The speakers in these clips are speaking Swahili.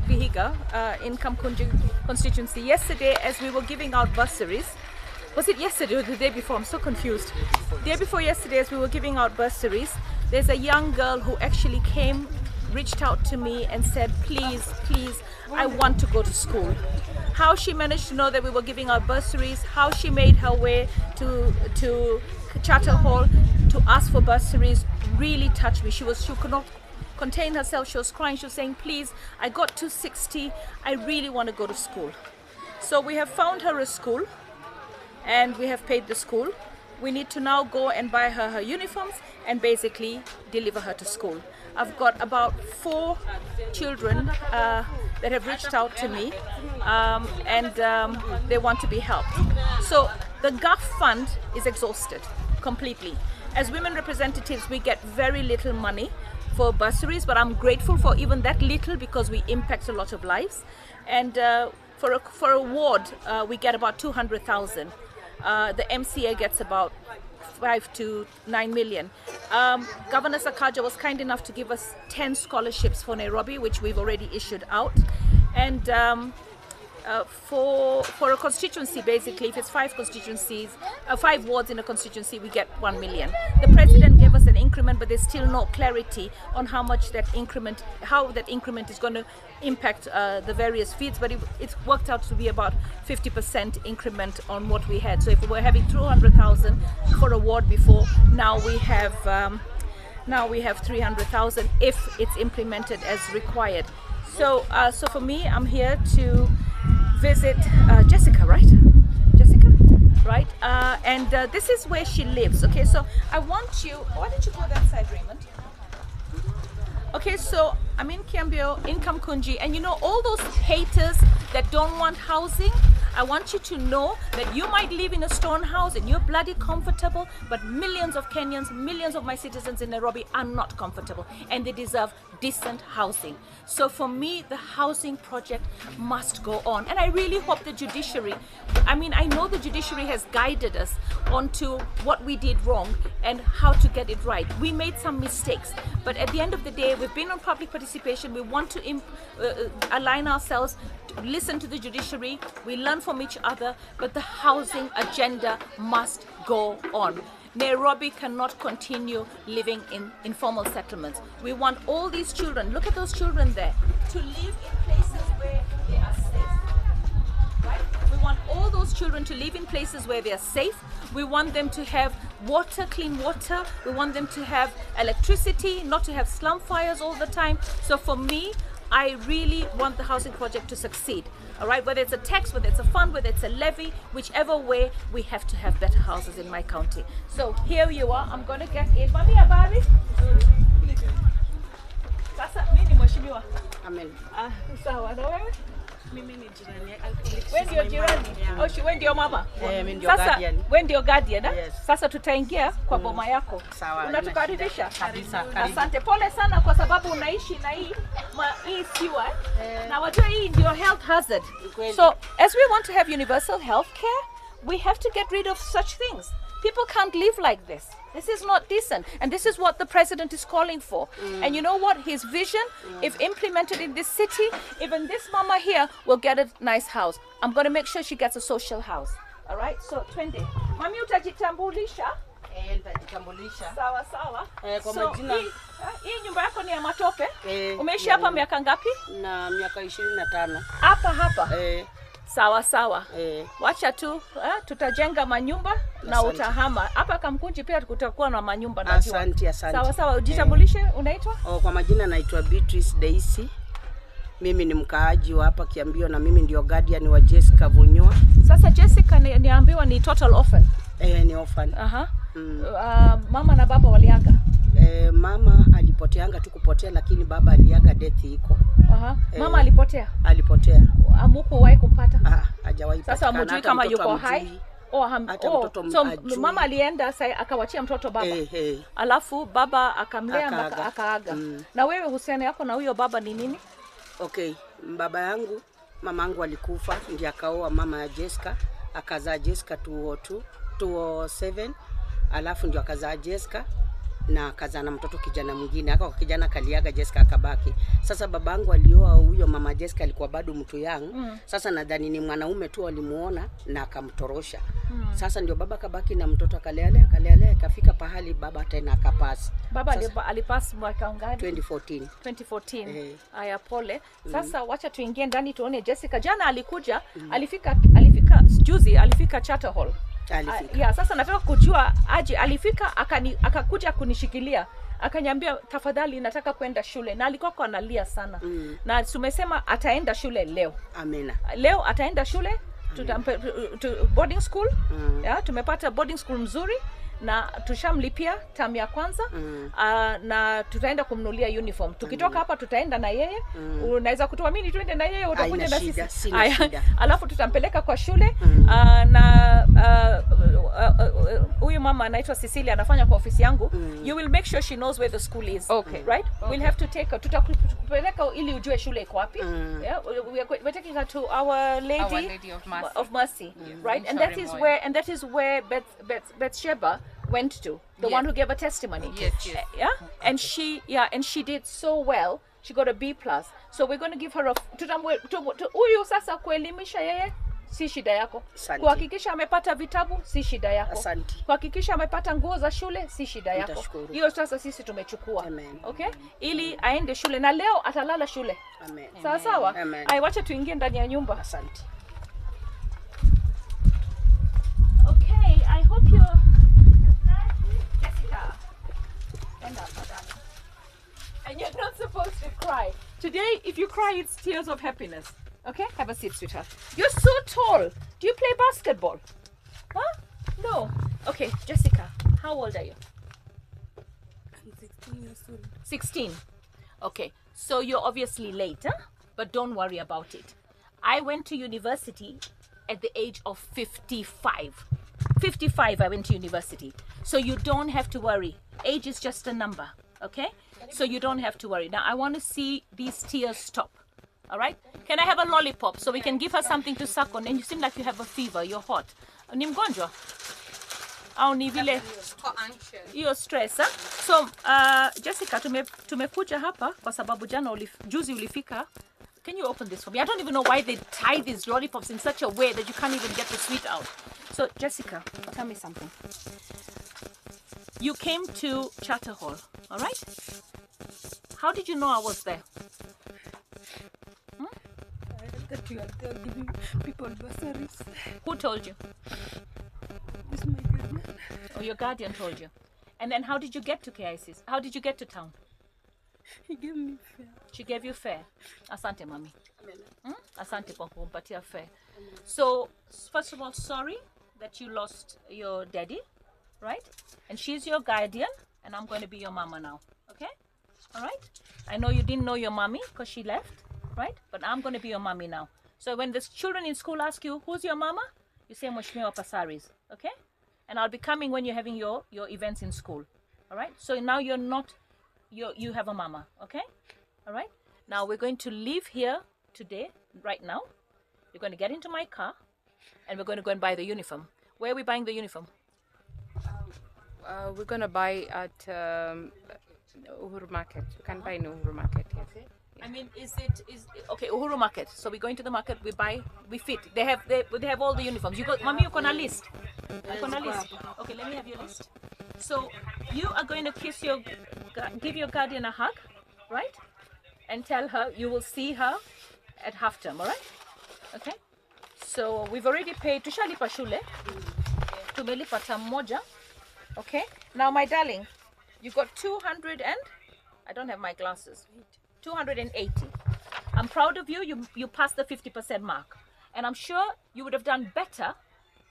Vihiga in Kamukunji Constituency. Yesterday, as we were giving out bursaries, was it yesterday or the day before? I'm so confused. The day before yesterday, as we were giving out bursaries, there's a young girl who actually reached out to me and said, please, I want to go to school. How she managed to know that we were giving out bursaries, how she made her way to Charter Hall to ask for bursaries really touched me. She could not contain herself. She was crying. She was saying, please, I got 260. I really want to go to school. So we have found her a school and we have paid the school. We need to now go and buy her uniforms and basically deliver her to school. I've got about 4 children that have reached out to me and they want to be helped. So the GAF fund is exhausted completely. As women representatives, we get very little money for bursaries, but I'm grateful for even that little because we impact a lot of lives. And for a ward, we get about 200,000. The MCA gets about 5 to 9 million. Governor Sakaja was kind enough to give us 10 scholarships for Nairobi, which we've already issued out. And for a constituency, basically, if it's 5 constituencies, 5 wards in a constituency, we get 1 million. The president gave us an increment, but there's still no clarity on how much how that increment is going to impact the various feeds. But it's worked out to be about 50% increment on what we had. So if we were having 200,000 for a ward before, now we have 300,000 if it's implemented as required. So for me, I'm here to visit Jessica, right? Jessica, right? And this is where she lives. Okay, so I want you. Why don't you go that side, Raymond? Okay, so I'm in Kiambiu, in Kamukunji, and you know all those haters that don't want housing. I want you to know that you might live in a stone house and you're bloody comfortable, but millions of Kenyans, millions of my citizens in Nairobi are not comfortable and they deserve decent housing. So for me, the housing project must go on. And I really hope the judiciary, I know the judiciary has guided us onto what we did wrong and how to get it right. We made some mistakes, but at the end of the day, we've been on public participation. We want to align ourselves, listen to the judiciary, we learn from each other, but the housing agenda must go on. Nairobi cannot continue living in informal settlements. We want all these children, look at those children there, to live in places where they are safe. Right? We want all those children to live in places where they are safe. We want them to have water, clean water. We want them to have electricity, not to have slum fires all the time. So for me, I really want the housing project to succeed. All right, whether it's a tax, whether it's a fund, whether it's a levy, whichever way, we have to have better houses in my county. So here you are. I'm going to get in. Mami habari? Sasa mimi ni mheshimiwa. Amen. Sawa na wewe? Mimi ni jirani. Wewe ndio jirani? Au wewe ndio mama? Mimi ndio guardian. Wewe ndio guardian, eh? Yes. Sasa tutaingia kwa boma yako. Sawa. Unatukaribisha? Kabisa. Asante. Pole sana kwa sababu unaishi na hii siwa. Na wajua hii ndio health hazard. So, as we want to have universal health care, we have to get rid of such things. People can't live like this. This is not decent. And this is what the president is calling for. And you know what? His vision, if implemented in this city, even this mama here will get a nice house. I'm going to make sure she gets a social house. All right? So, twende. Mami utajitambulisha? Nitajitambulisha. Sawa sawa. Kwa majina. Hii nyumba yako ni ya matope? Umeishi hapa miaka ngapi? Na miaka 25. Hapa? Sawa sawa. Wacha tu tutajenga manyumba na utahama. Hapa Kamukunji pia kutakuwa na manyumba na jua. Asante. Sawa sawa. Ujitambulishe, unaitwa? Kwa majina naitwa Beatrice Daisy. Mimi ni mkaaji wa hapa Kiambiu na mimi ndio guardian wa Jessica Vunyoa. Sasa Jessica niambiwa ni total orphan. Ni orphan. Mama na baba waliaga. Mama alipoteanga tu kupotea, lakini baba aliaga, death iko. Mama alipotea? Alipotea. Amukuwahi kumpata? Hajawahi pata. Sasa hamjui kama yuko hai? So mama alienda akawachia mtoto baba. Alafu baba akamlea mpaka akaaga. Na wewe uhusiano yako na huyo baba ni nini? Okay, baba yangu, mamangu alikufa, ndiye akaoa mama ya Jessica, akazaa Jessica 207, alafu ndio akazaa Jessica. na kazana mtoto kijana mwingine. Aka kijana kaliaga, Jessica akabaki. Sasa babangu alioa huyo mama Jessica alikuwa bado mtu young. Sasa nadhani ni mwanaume tu alimuona na akamtorosha. Sasa ndio baba kabaki na mtoto akalea akafika pahali baba tena akapasi. Baba alipasi mwaka ngapi? 2014. 2014. Aya, pole. Sasa wacha tuingie ndani tuone Jessica. Jana alikuja, alifika juzi alifika Charter Hall. Sasa nataka kujua aje alifika akakuja kunishikilia. Akaniambia tafadhali nataka kwenda shule, na alikuwa analia sana. Na tumesema ataenda shule leo. Amina. Leo ataenda shule boarding school. Tumepata boarding school mzuri na tushamlipia term ya kwanza. Na tutaenda kumnulia uniform. Tukitoka hapa tutaenda na yeye. Unaweza kutuamini tuende na yeye, utakuja na sisi. Alafu tutampeleka kwa shule. Huyu mama anaitwa Cecilia, anafanya kwa ofisi yangu. You will make sure she knows where the school is. Okay. Right? Okay. We'll have to take her. Tutakupeleka ili ujue shule iko wapi. We're taking her to Our Lady of Mercy. Right? And that is where Bathsheba went to, the one who gave a testimony. Yes. And she did so well. She got a B+. So we're going to give her huyu sasa kuelimisha yeye si shida yako. Kuhakikisha amepata vitabu si shida yako. Kuhakikisha amepata nguo za shule si shida yako. Hiyo sasa sisi tumechukua. Okay? Ili aende shule na leo atalala shule. Amen. Sawa? Ai, wacha tuingie ndani ya nyumba. Asante. Okay, I hope you're Jessica. Stand up, madam. And you're not supposed to cry. Today, if you cry, it's tears of happiness. Okay? Have a seat, sweetheart. You're so tall. Do you play basketball? Huh? No. Okay, Jessica, how old are you? I'm 16 years old. 16. Okay, so you're obviously late, huh? But don't worry about it. I went to university at the age of 55. 55 I went to university. So you don't have to worry. Age is just a number, okay? So you don't have to worry. Now I want to see these tears stop. All right? Can I have a lollipop so we can give her something to suck on? And you seem like you have a fever. You're hot. Ni mgonjwa? Au ni vile hiyo stress, huh? So Jessica, tumekuja hapa kwa sababu juzi ulifika. Can you open this for me? I don't even know why they tie these lollipops in such a way that you can't even get the sweet out. So Jessica, tell me something. You came to Charter Hall, all right? How did you know I was there? I heard that you are there giving people bursaries. Who told you? It's my guardian. Oh, your guardian told you. And then how did you get to KICs? How did you get to town? He gave me fare. She gave you fare. Asante, mami. Asante kwa kumpatia fare. So, first of all, sorry that you lost your daddy, right? And she's your guardian, and I'm going to be your mama now, okay? All right? I know you didn't know your mommy because she left, right? But I'm going to be your mommy now. So when the children in school ask you, who's your mama? You say, Mheshimiwa Passaris, okay? And I'll be coming when you're having your events in school, all right? So now you're not... You have a mama, okay? All right? Now we're going to leave here today, right now. You're going to get into my car and we're going to go and buy the uniform. Where are we buying the uniform? We're going to buy at Uhuru Market. You can buy in Uhuru Market, yes. Okay. I mean, okay, Uhuru Market. So we go into the market, we fit. They have all the uniforms. You got, Mommy, you got a list. Okay, let me have your list. So you are going to give your guardian a hug, right? And tell her you will see her at half term, all right? Okay? So we've already paid. Tushalipa shule. Tumelipa term moja. Okay? Now, my darling, you got 200 and... I don't have my glasses. 280. I'm proud of you. You passed the 50% mark. And I'm sure you would have done better,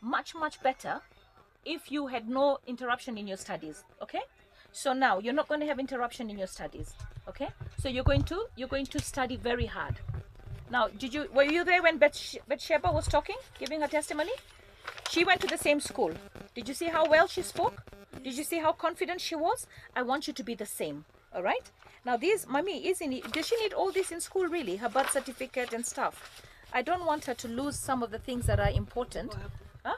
much, much better, if you had no interruption in your studies, okay? So now you're not going to have interruption in your studies, okay? So you're going to study very hard. Now, were you there when Bathsheba was talking, giving her testimony? She went to the same school. Did you see how well she spoke? Did you see how confident she was? I want you to be the same, all right? Now Mommy, does she need all this in school really? Her birth certificate and stuff. I don't want her to lose some of the things that are important. Huh?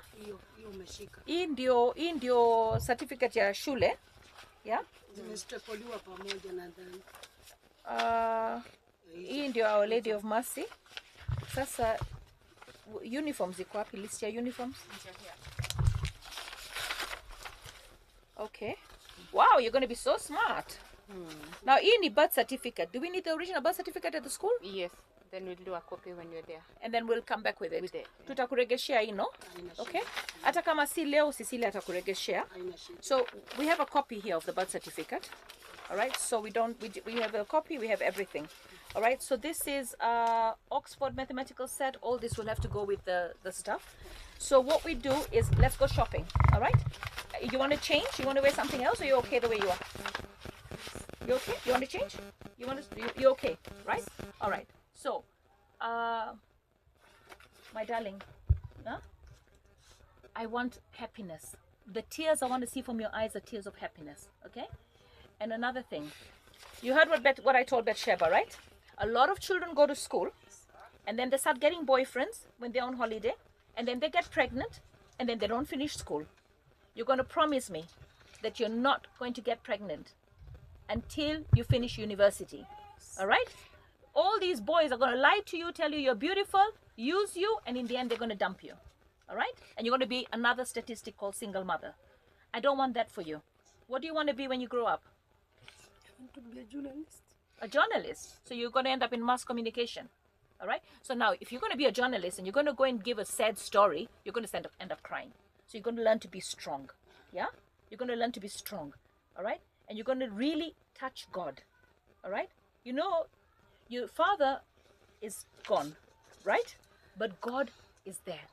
Hii ndio certificate ya shule. Yeah? Zimestrepoliwa pamoja nadhani. Hii ndio Our Lady of Mercy. Sasa uniforms iko wapi? List ya uniforms? Okay. Wow, you're going to be so smart. Now, hii ni birth certificate. Do we need the original birth certificate at the school? Yes. Then we'll do a copy when you're there. And then we'll come back with it. With it. Tutakuregeshea hii, no? Okay. Hata kama si leo, Cecilia atakuregeshea. So we have a copy here of the birth certificate. All right. So we have a copy. We have everything. All right. So this is Oxford mathematical set. All this will have to go with the stuff. So what we do is let's go shopping. All right. You want to change? You want to wear something else, or you're okay the way you are? You okay? You want to change? You're okay, right? All right. So, my darling, huh? I want happiness. The tears I want to see from your eyes are tears of happiness, okay? And another thing, you heard what I told Bathsheba, right? A lot of children go to school, and then they start getting boyfriends when they're on holiday, and then they get pregnant, and then they don't finish school. You're going to promise me that you're not going to get pregnant until you finish university, all right? All these boys are going to lie to you, tell you you're beautiful, use you, and in the end, they're going to dump you. All right? And you're going to be another statistic called single mother. I don't want that for you. What do you want to be when you grow up? I want to be a journalist. A journalist. So you're going to end up in mass communication. All right? So now, if you're going to be a journalist and you're going to go and give a sad story, you're going to end up crying. So you're going to learn to be strong. Yeah? You're going to learn to be strong. All right? And you're going to really touch God. All right? You know, your father is gone, right? But God is there,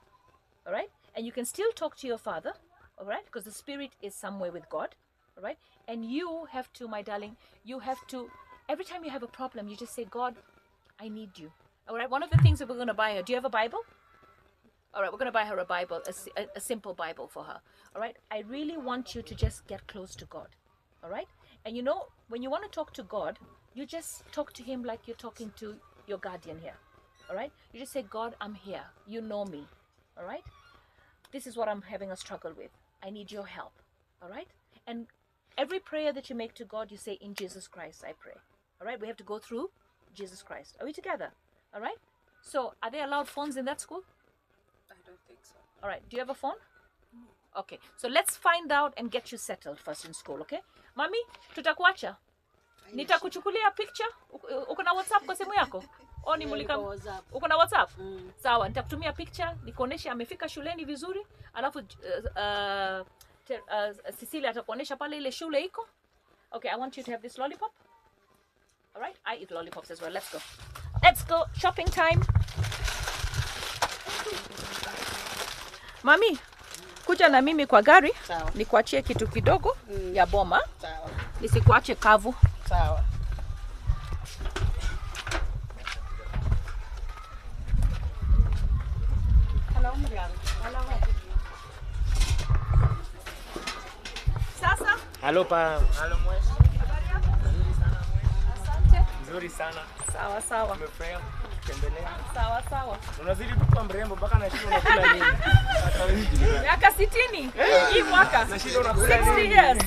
all right? And you can still talk to your father, all right? Because the spirit is somewhere with God, all right? And you have to, my darling, you have to, every time you have a problem, you just say, God, I need you, all right? One of the things that we're going to buy her, do you have a Bible? All right, we're going to buy her a Bible, a simple Bible for her, all right? I really want you to just get close to God, all right? And you know, when you want to talk to God, you just talk to him like you're talking to your guardian here, all right? You just say, God, I'm here. You know me, all right? This is what I'm having a struggle with. I need your help, all right? And every prayer that you make to God, you say, in Jesus Christ, I pray, all right? We have to go through Jesus Christ. Are we together, all right? So are they allowed phones in that school? I don't think so. All right, do you have a phone? Okay, so let's find out and get you settled first in school, okay? Mami, tutakuacha. Nitakuchukulia picture. Uko na WhatsApp kwa simu yako? O ni mulika. Uko na WhatsApp? Sawa, nitakutumia picture nikuoneshe amefika shuleni vizuri. Alafu Cecilia atakuonesha pale ile shule iko. Okay, I want you to have this lollipop. All right? I eat lollipops as well. Let's go. Let's go. Shopping time. Mami, kuja na mimi kwa gari. Sawa. Nikuachie kitu kidogo ya boma. Sawa. Nisikuache kavu. Sawa. Sasa? Halo pa. Halo mwezi. Asante. Nzuri sana. Sawa sawa. Umefurahia kutembelea? Sawa sawa. Unazidi kuwa mrembo mpaka na shida unakula nini? Miaka 60. Hii mwaka. Na shida unakula nini? 60 years.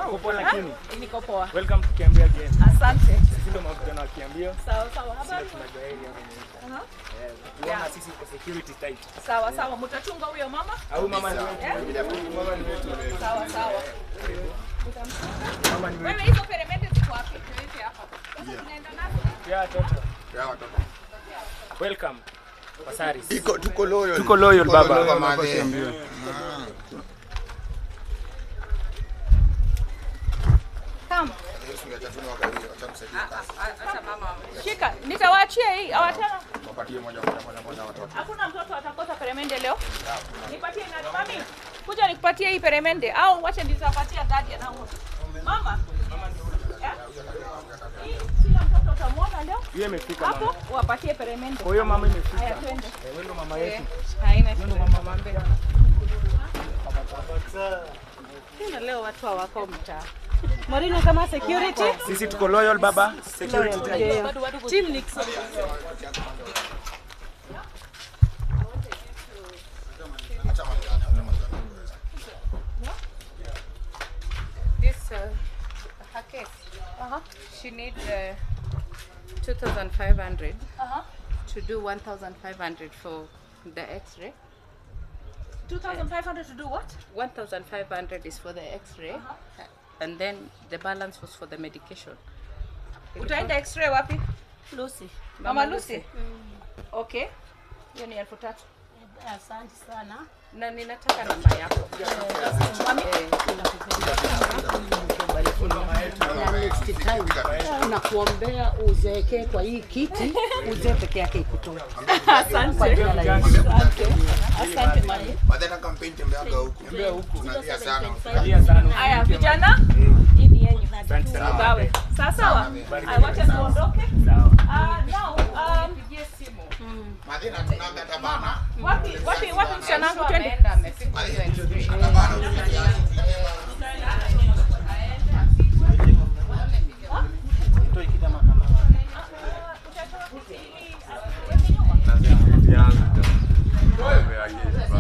Uko poa lakini. Niko poa. Welcome to Kiambiu again. Asante. Sisi ndio mavijana wa Kiambiu. Sawa sawa. Habari. Tunajua area hapa. Yeah. Sisi kwa security tight. Sawa sawa. Mtachunga huyo mama? Au mama ni wetu. Mama ni wetu. Sawa sawa. Mama ni wetu. Wewe hizo peremende ziko wapi? Tuweke hapa. Sasa tunaenda nazo. Yeah, toto. Yeah, watoto. Welcome. Passaris. Tuko loyal. Tuko loyal baba. Come. Shika, nitawaachia hii. Awatana. Wapatie moja watoto. Hakuna mtoto atakosa peremende leo. Nipatie nani mami? Kuja nikupatie hii peremende au wacha nitapatia dadi na wote. Mama. Kila mtoto utamwona leo. Yeye imefika mama. Hapo wapatie peremende. Kwa hiyo mama imefika. Haya twende. Wewe ndo mama yetu. Haina Ndio mama mambe. Tena leo watu hawako mtaa. Marino kama security. Sisi tuko loyal baba. Security. Team Nixon. she need 2,500 to do 1,500 for the X-ray. 2,500 to do what? 1,500 is for the X-ray, and then the balance was for the medication. Utaenda X-ray wapi? Lucy. Mama Lucy. Okay. Hiyo ni 3,000. Asante sana. Na ninataka namba yako. Next time nakuombea uzeeke kwa hii kiti, uzee peke yake ikutoe. Asante. Asante mami. Madana campaign tembeaga huku. Tembea huku. Tunalia sana. Haya vijana. Hii ni yenu. Gawe. Sawa. Wacha tuondoke. Now pigie simu. Madina tunaga tabana. Wapi msichana wangu twende. Amefika hiyo X-ray. Tabana.